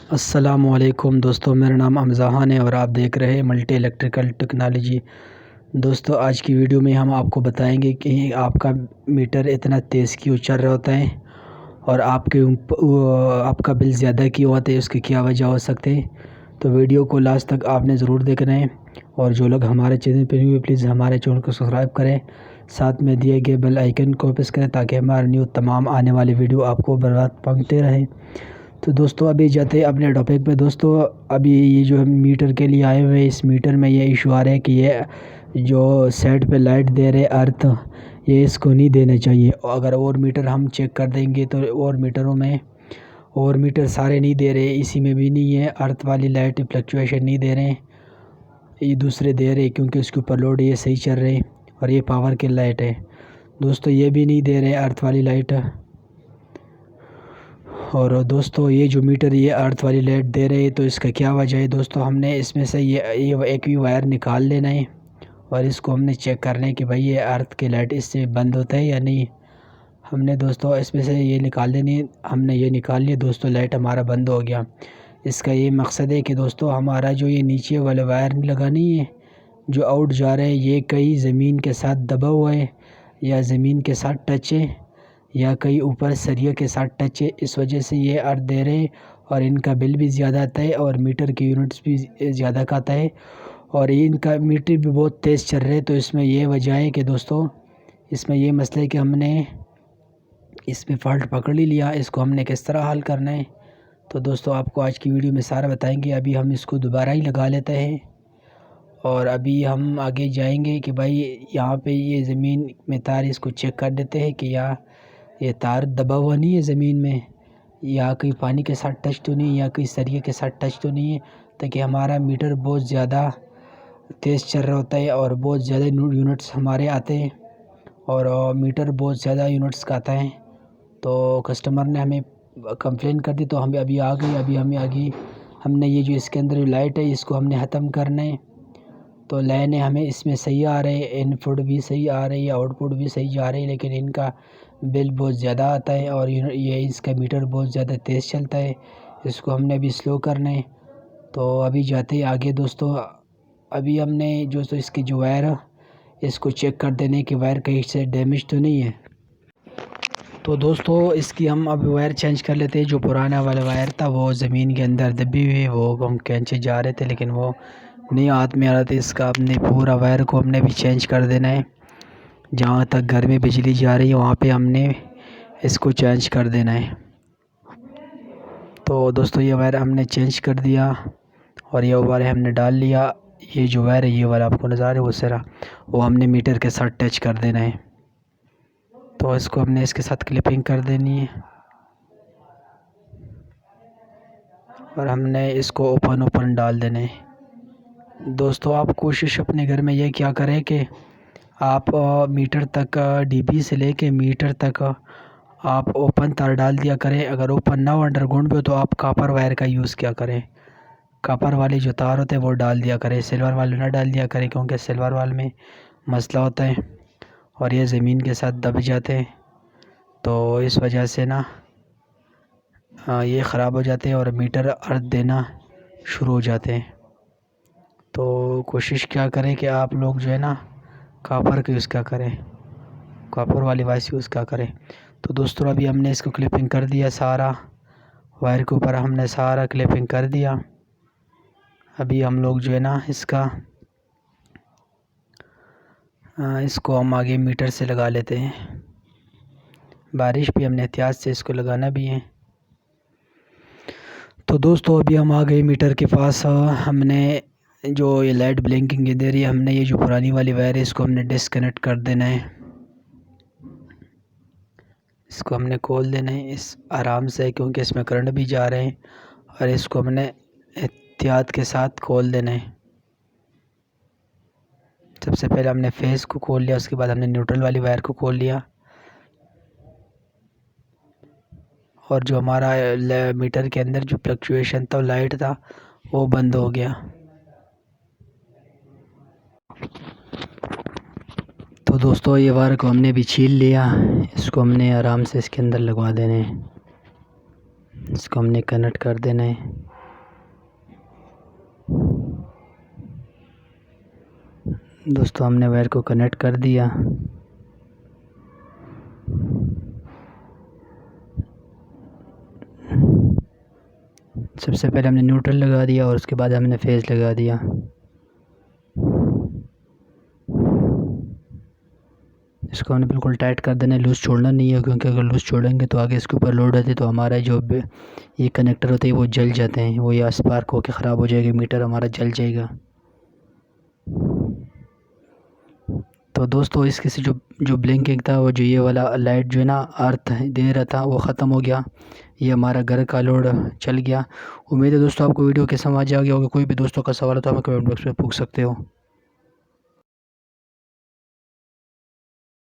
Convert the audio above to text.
अस्सलामुअलैकुम दोस्तों, मेरा नाम अमज़ाहान है और आप देख रहे हैं मल्टी इलेक्ट्रिकल टेक्नोलॉजी। दोस्तों, आज की वीडियो में हम आपको बताएंगे कि आपका मीटर इतना तेज़ क्यों चल रहा होता है और आपका बिल ज़्यादा क्यों आता है, उसकी क्या वजह हो सकते हैं। तो वीडियो को लास्ट तक आपने ज़रूर देखना है और जो लोग हमारे चैनल पर न्यू है प्लीज़ हमारे चैनल को सब्सक्राइब करें, साथ में दिए गए बेल आइकन को प्रेस करें ताकि हमारे न्यू तमाम आने वाली वीडियो आपको बर्बाद पहुँचते रहें। तो दोस्तों, अभी जाते हैं अपने टॉपिक पे। दोस्तों, अभी ये जो हम मीटर के लिए आए हुए हैं, इस मीटर में ये इशू आ रहा है कि ये जो सेट पे लाइट दे रहे अर्थ, ये इसको नहीं देना चाहिए। अगर और मीटर हम चेक कर देंगे तो और मीटरों में और मीटर सारे नहीं दे रहे, इसी में भी नहीं है, अर्थ वाली लाइट फ्लक्चुएशन नहीं दे रहे, ये दूसरे दे रहे क्योंकि उसके ऊपर लोड ये सही चल रहे और ये पावर की लाइट है। दोस्तों, ये भी नहीं दे रहे अर्थ वाली लाइट। और दोस्तों, ये जो मीटर ये अर्थ वाली लाइट दे रहे हैं, तो इसका क्या वजह है। दोस्तों, हमने इसमें से ये एक भी वायर निकाल लेना है और इसको हमने चेक करना है कि भाई ये अर्थ की लाइट इससे बंद होता है या नहीं। हमने दोस्तों इसमें से ये निकाल लेनी है, हमने ये निकाल लिया। दोस्तों, लाइट हमारा बंद हो गया। इसका ये मकसद है कि दोस्तों हमारा जो ये नीचे वाला वायर लगा नहीं है, जो आउट जा रहा है, ये कहीं ज़मीन के साथ दबा हुआ है या ज़मीन के साथ टच है या कहीं ऊपर सरिया के साथ टच है। इस वजह से ये अर्थ दे रहे हैं और इनका बिल भी ज़्यादा आता है और मीटर की यूनिट्स भी ज़्यादा का आता है और इनका मीटर भी बहुत तेज़ चल रहे हैं। तो इसमें ये वजह है कि दोस्तों, इसमें ये मसला है कि हमने इसमें फ़ॉल्ट पकड़ ही लिया, इसको हमने किस तरह हल करना है। तो दोस्तों, आपको आज की वीडियो में सारा बताएंगे। अभी हम इसको दोबारा ही लगा लेते हैं और अभी हम आगे जाएंगे कि भाई यहाँ पे ये ज़मीन में तार, इसको चेक कर देते हैं कि यहाँ ये तार दबा हुआ नहीं है ज़मीन में, या कहीं पानी के साथ टच तो नहीं, या कहीं सरिये के साथ टच तो नहीं है, ताकि हमारा मीटर बहुत ज़्यादा तेज़ चल रहा होता है और बहुत ज़्यादा यूनिट्स हमारे आते हैं और मीटर बहुत ज़्यादा यूनिट्स का आता है। तो कस्टमर ने हमें कंप्लेन कर दी, तो हमें अभी आ गई। अभी हमें आ गई, हमने ये जो इसके अंदर लाइट है इसको हमने ख़त्म करना है। तो लाइनें हमें इसमें सही आ रहे हैं, इनपुट भी सही आ रही है, आउटपुट भी सही जा रही है, लेकिन इनका बिल बहुत ज़्यादा आता है और ये इसका मीटर बहुत ज़्यादा तेज़ चलता है। इसको हमने अभी स्लो करना है। तो अभी जाते हैं आगे। दोस्तों, अभी हमने जो तो इसकी जो वायर है इसको चेक कर देने कि वायर कहीं से डैमेज तो नहीं है। तो दोस्तों, इसकी हम अब वायर चेंज कर लेते हैं। जो पुराना वाला वायर था वो ज़मीन के अंदर दबी हुई, वो हम खींचे जा रहे थे लेकिन वो नहीं हाथ में आ रहा था। इसका अपने पूरा वायर को हमने भी चेंज कर देना है। जहाँ तक घर में बिजली जा रही है वहाँ पे हमने इसको चेंज कर देना है। तो दोस्तों, ये वायर हमने चेंज कर दिया और ये वायर हमने डाल लिया। ये जो वायर है, ये वाला आपको नज़र आ रहा है वो सारा, वो हमने मीटर के साथ टच कर देना है। तो इसको हमने इसके साथ क्लिपिंग कर देनी है और हमने इसको ओपन डाल देना है। दोस्तों, आप कोशिश अपने घर में ये क्या करें कि आप मीटर तक डीपी से लेके मीटर तक आप ओपन तार डाल दिया करें। अगर ओपन ना हो अंडरग्राउंड पे तो आप कॉपर वायर का यूज़ क्या करें। कॉपर वाले जो तार होते हैं वो डाल दिया करें, सिल्वर वाले ना डाल दिया करें, क्योंकि सिल्वर वाले में मसला होता है और ये ज़मीन के साथ दब जाते हैं। तो इस वजह से ना ये ख़राब हो जाते हैं और मीटर अर्थ देना शुरू हो जाते हैं। तो कोशिश क्या करें कि आप लोग जो है ना कॉपर का यूज़ क्या करें, कॉपर वाली वायर यूज़ क्या करें। तो दोस्तों, अभी हमने इसको क्लिपिंग कर दिया, सारा वायर के ऊपर हमने सारा क्लिपिंग कर दिया। अभी हम लोग जो है ना इसको हम आगे मीटर से लगा लेते हैं। बारिश भी हमने एहतियात से इसको लगाना भी है। तो दोस्तों, अभी हम आ गए मीटर के पास। हमने जो ये लाइट ब्लिंकिंग दे रही है, हमने ये जो पुरानी वाली वायर है इसको हमने डिस्कनेक्ट कर देना है। इसको हमने खोल देना है इस आराम से, क्योंकि इसमें करंट भी जा रहे हैं और इसको हमने एहतियात के साथ खोल देना है। सबसे पहले हमने फेस को खोल लिया, उसके बाद हमने न्यूट्रल वाली वायर को खोल लिया और जो हमारा मीटर के अंदर जो फ्लक्चुएशन था, लाइट था, वो बंद हो गया। तो दोस्तों, ये वायर को हमने भी छील लिया। इसको हमने आराम से इसके अंदर लगवा देना है, इसको हमने कनेक्ट कर देना है। दोस्तों हमने वायर को कनेक्ट कर दिया। सबसे पहले हमने न्यूट्रल लगा दिया और उसके बाद हमने फेस लगा दिया। इसको हमने बिल्कुल टाइट कर देना है, लूज़ छोड़ना नहीं है, क्योंकि अगर लूज़ छोड़ेंगे तो आगे इसके ऊपर लोड आती है तो हमारा जो ये कनेक्टर होते हैं वो जल जाते हैं, वो या स्पार्क होकर ख़राब हो जाएगा, मीटर हमारा जल जाएगा। तो दोस्तों इसके से जो ब्लिंकिंग था, वो जो ये वाला लाइट जो है ना अर्थ दे रहा था, वो ख़त्म हो गया। ये हमारा घर का लोड चल गया। उम्मीद है दोस्तों आपको वीडियो के समझ आ गया होगा। कोई भी दोस्तों का सवाल हो तो हमें कमेंट बॉक्स में पूछ सकते हो।